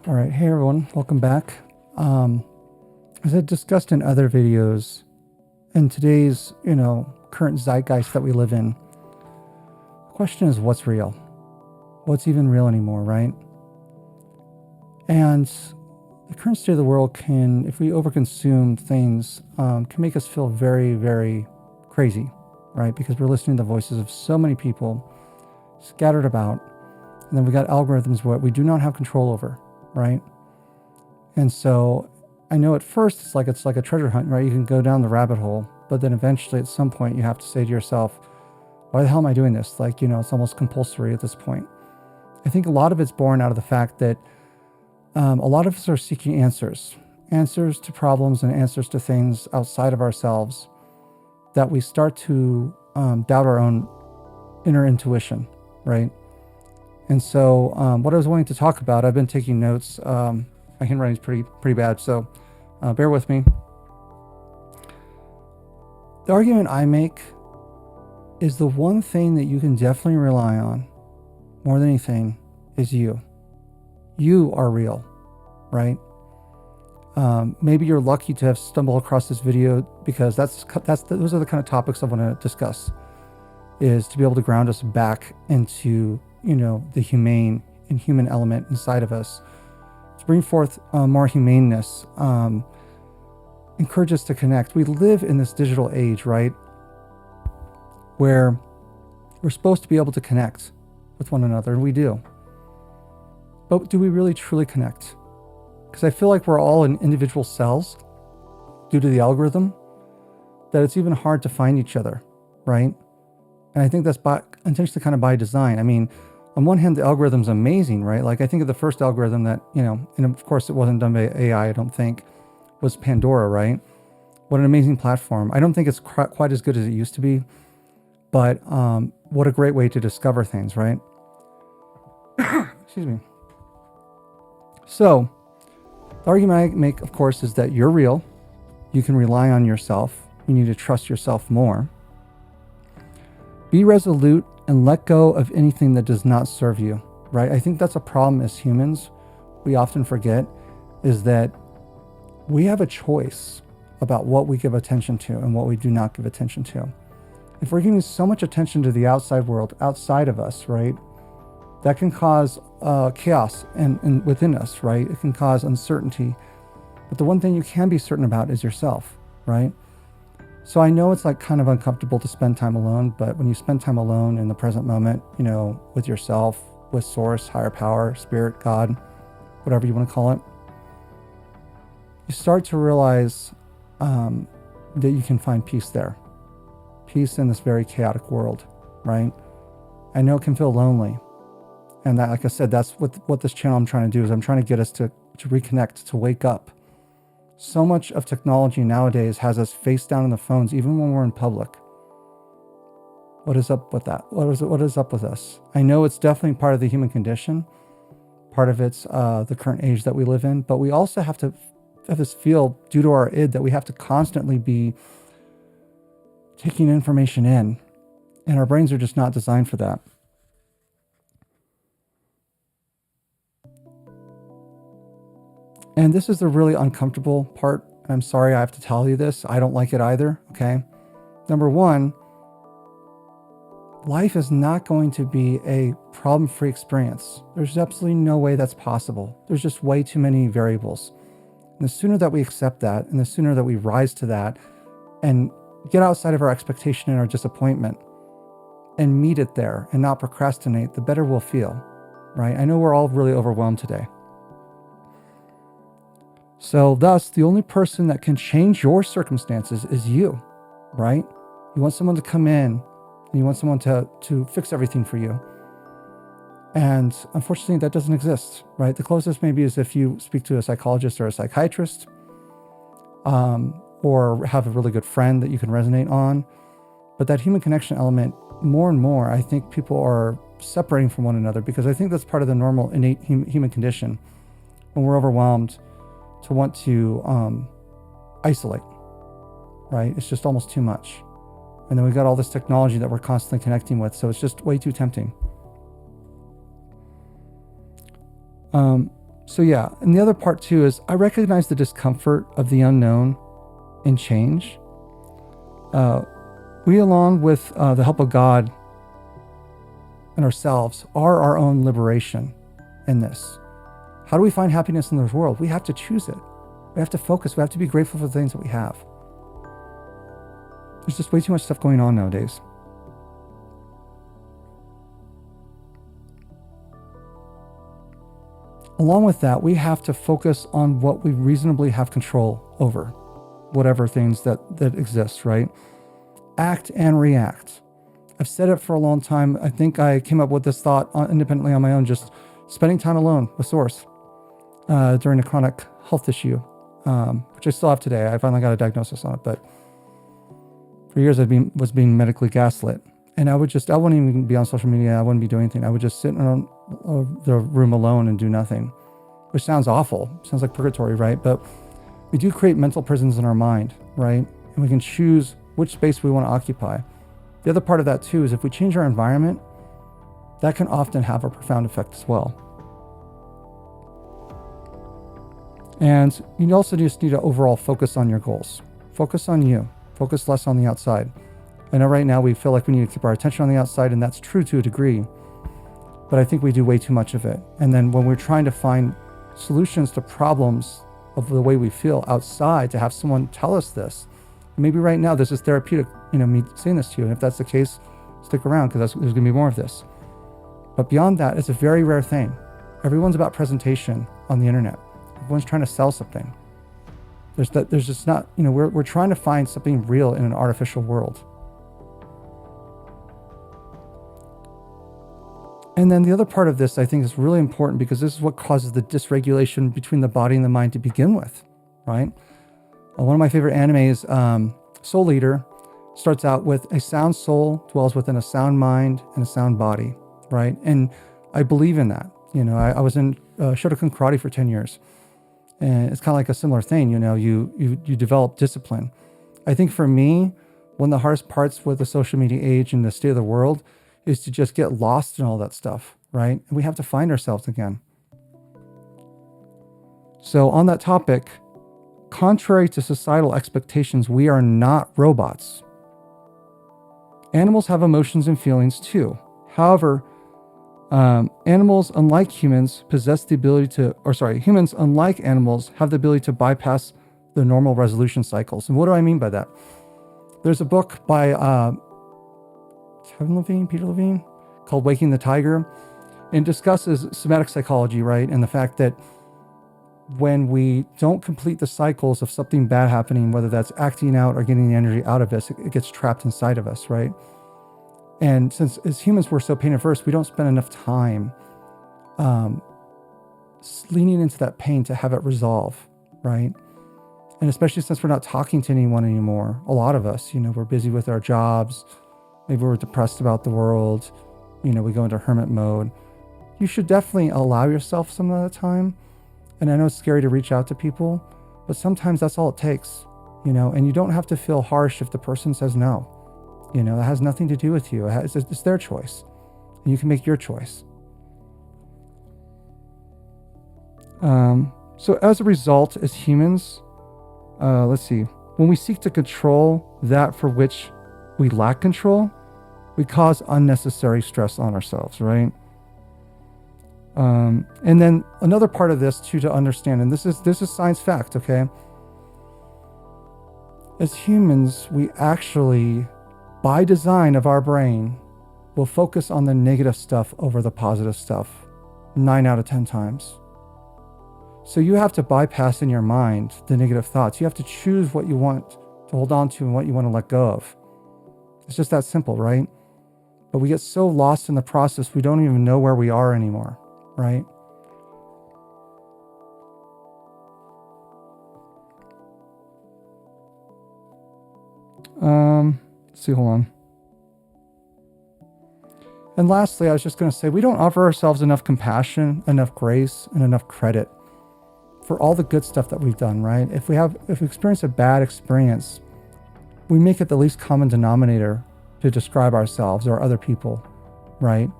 All right. Hey, everyone. Welcome back. As I discussed in other videos, in today's, current zeitgeist that we live in, the question is what's real? What's even real anymore, right? And the current state of the world can, if we overconsume things, can make us feel very, very crazy, right? Because we're listening to the voices of so many people scattered about. And then we got algorithms what we do not have control over, right? And so I know at first it's like a treasure hunt, right? You can go down the rabbit hole, but then eventually at some point you have to say to yourself, why the hell am I doing this? It's almost compulsory at this point. I think a lot of it's born out of the fact that a lot of us are seeking answers to problems and answers to things outside of ourselves, that we start to doubt our own inner intuition, right? And so what I was wanting to talk about, I've been taking notes. My handwriting's pretty bad, so bear with me. The argument I make is the one thing that you can definitely rely on more than anything is you. You are real, right? Maybe you're lucky to have stumbled across this video, because those are the kind of topics I want to discuss, is to be able to ground us back into, the humane and human element inside of us, to bring forth more humaneness, encourage us to connect. We live in this digital age, right, where we're supposed to be able to connect with one another, and we do. But do we really truly connect? Because I feel like we're all in individual cells due to the algorithm, that it's even hard to find each other, right? And I think that's intentionally kind of by design. I mean, on one hand, the algorithm's amazing, right? Like, I think of the first algorithm that, and of course it wasn't done by AI, I don't think, was Pandora, right? What an amazing platform. I don't think it's quite as good as it used to be, but what a great way to discover things, right? Excuse me. So, the argument I make, of course, is that you're real. You can rely on yourself. You need to trust yourself more. Be resolute and let go of anything that does not serve you, right? I think that's a problem as humans. We often forget is that we have a choice about what we give attention to and what we do not give attention to. If we're giving so much attention to the outside world, outside of us, right, that can cause chaos and within us, right? It can cause uncertainty. But the one thing you can be certain about is yourself, right? So I know it's like kind of uncomfortable to spend time alone, but when you spend time alone in the present moment, with yourself, with source, higher power, spirit, God, whatever you want to call it, you start to realize that you can find peace there. Peace in this very chaotic world, right? I know it can feel lonely. And that, like I said, that's what this channel I'm trying to do, is I'm trying to get us to reconnect, to wake up. So much of technology nowadays has us face down in the phones, even when we're in public. What is up with that? What is up with us? I know it's definitely part of the human condition. Part of it's the current age that we live in, but we also have to have this feel, due to our id, that we have to constantly be taking information in, and our brains are just not designed for that. And this is the really uncomfortable part. I'm sorry I have to tell you this. I don't like it either, okay? Number one, life is not going to be a problem-free experience. There's absolutely no way that's possible. There's just way too many variables. And the sooner that we accept that, and the sooner that we rise to that and get outside of our expectation and our disappointment and meet it there and not procrastinate, the better we'll feel, right? I know we're all really overwhelmed today. So thus, the only person that can change your circumstances is you, right? You want someone to come in, and you want someone to fix everything for you. And unfortunately, that doesn't exist, right? The closest maybe is if you speak to a psychologist or a psychiatrist, or have a really good friend that you can resonate on. But that human connection element, more and more, I think people are separating from one another, because I think that's part of the normal innate human condition when we're overwhelmed, to want to isolate, right? It's just almost too much. And then we've got all this technology that we're constantly connecting with, so it's just way too tempting. So yeah, and the other part too is I recognize the discomfort of the unknown and change. We, along with the help of God and ourselves, are our own liberation in this. How do we find happiness in this world? We have to choose it. We have to focus. We have to be grateful for the things that we have. There's just way too much stuff going on nowadays. Along with that, we have to focus on what we reasonably have control over, whatever things that exist, right? Act and react. I've said it for a long time. I think I came up with this thought independently on my own, just spending time alone with Source during a chronic health issue, which I still have today. I finally got a diagnosis on it, but for years I was being medically gaslit. And I wouldn't even be on social media. I wouldn't be doing anything. I would just sit in the room alone and do nothing, which sounds awful. Sounds like purgatory, right? But we do create mental prisons in our mind, right? And we can choose which space we want to occupy. The other part of that too is if we change our environment, that can often have a profound effect as well. And you also just need to overall focus on your goals. Focus on you. Focus less on the outside. I know right now we feel like we need to keep our attention on the outside, and that's true to a degree, but I think we do way too much of it. And then when we're trying to find solutions to problems of the way we feel outside, to have someone tell us this, maybe right now this is therapeutic, me saying this to you. And if that's the case, stick around, because there's going to be more of this. But beyond that, it's a very rare thing. Everyone's about presentation on the internet. Everyone's trying to sell something. There's just not, we're trying to find something real in an artificial world. And then the other part of this, I think, is really important, because this is what causes the dysregulation between the body and the mind to begin with, right? One of my favorite animes, Soul Eater, starts out with a sound soul dwells within a sound mind and a sound body, right? And I believe in that. I was in Shotokan karate for 10 years, and it's kind of like a similar thing. You develop discipline. I think for me, one of the hardest parts with the social media age and the state of the world is to just get lost in all that stuff, right? And we have to find ourselves again. So on that topic, contrary to societal expectations, we are not robots. Animals have emotions and feelings too. However, animals, unlike humans, humans, unlike animals, have the ability to bypass the normal resolution cycles. And what do I mean by that? There's a book by Peter Levine, called Waking the Tiger, and discusses somatic psychology, right? And the fact that when we don't complete the cycles of something bad happening, whether that's acting out or getting the energy out of us, it gets trapped inside of us, right? And since as humans we're so pain averse, we don't spend enough time leaning into that pain to have it resolve, right? And especially since we're not talking to anyone anymore, a lot of us, we're busy with our jobs. Maybe we're depressed about the world. We go into hermit mode. You should definitely allow yourself some of the time. And I know it's scary to reach out to people, but sometimes that's all it takes, and you don't have to feel harsh if the person says no. That has nothing to do with you. It's their choice. And you can make your choice. So as a result, as humans, when we seek to control that for which we lack control, we cause unnecessary stress on ourselves, right? And then another part of this too to understand, and this is science fact, okay? As humans, we actually, by design of our brain, will focus on the negative stuff over the positive stuff 9 out of 10 times. So you have to bypass in your mind the negative thoughts. You have to choose what you want to hold on to and what you want to let go of. It's just that simple, right? But we get so lost in the process, we don't even know where we are anymore, right? Let's see, hold on. And lastly, I was just going to say, we don't offer ourselves enough compassion, enough grace, and enough credit for all the good stuff that we've done, right? If we experience a bad experience, we make it the least common denominator to describe ourselves or other people, right?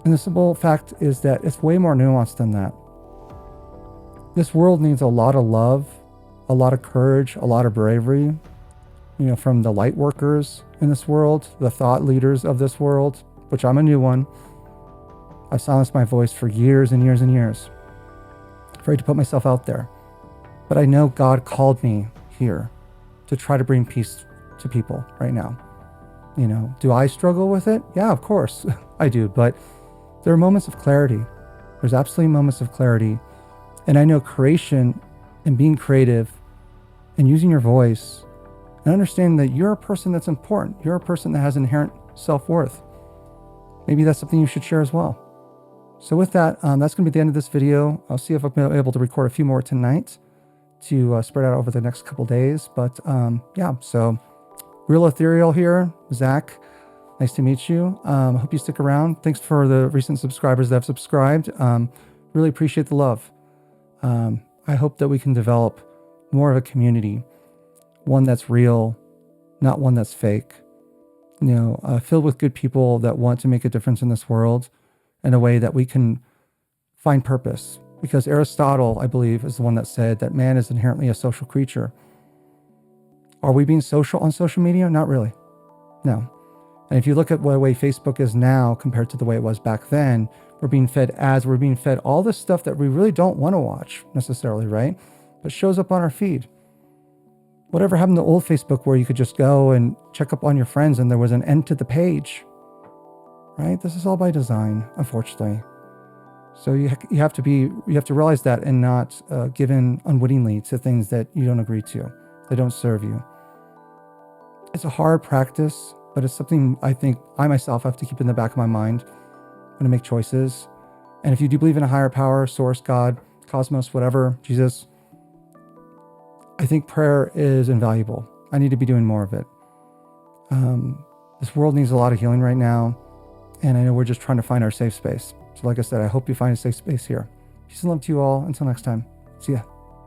And the simple fact is that it's way more nuanced than that. This world needs a lot of love, a lot of courage, a lot of bravery, from the light workers in this world, the thought leaders of this world, which I'm a new one. I've silenced my voice for years and years and years, afraid to put myself out there. But I know God called me here to try to bring peace to people right now. Do I struggle with it? Yeah, of course I do. But there are moments of clarity. There's absolutely moments of clarity. And I know creation and being creative and using your voice and understanding that you're a person that's important. You're a person that has inherent self-worth. Maybe that's something you should share as well. So with that, that's going to be the end of this video. I'll see if I'm able to record a few more tonight to spread out over the next couple days. But yeah, so Real Ethereal here, Zach. Nice to meet you. I hope you stick around. Thanks for the recent subscribers that have subscribed. Really appreciate the love. I hope that we can develop more of a community, one that's real, not one that's fake, filled with good people that want to make a difference in this world in a way that we can find purpose. Because Aristotle, I believe, is the one that said that man is inherently a social creature. Are we being social on social media? Not really. No. And if you look at the way Facebook is now compared to the way it was back then, we're being fed ads, we're being fed all this stuff that we really don't want to watch necessarily, right? But shows up on our feed. Whatever happened to old Facebook where you could just go and check up on your friends and there was an end to the page, right? This is all by design, unfortunately. So you have to realize that and not give in unwittingly to things that you don't agree to, that don't serve you. It's a hard practice, but it's something I think I myself have to keep in the back of my mind when I make choices. And if you do believe in a higher power, source, God, cosmos, whatever, Jesus, I think prayer is invaluable. I need to be doing more of it. This world needs a lot of healing right now. And I know we're just trying to find our safe space. So like I said, I hope you find a safe space here. Peace and love to you all. Until next time. See ya.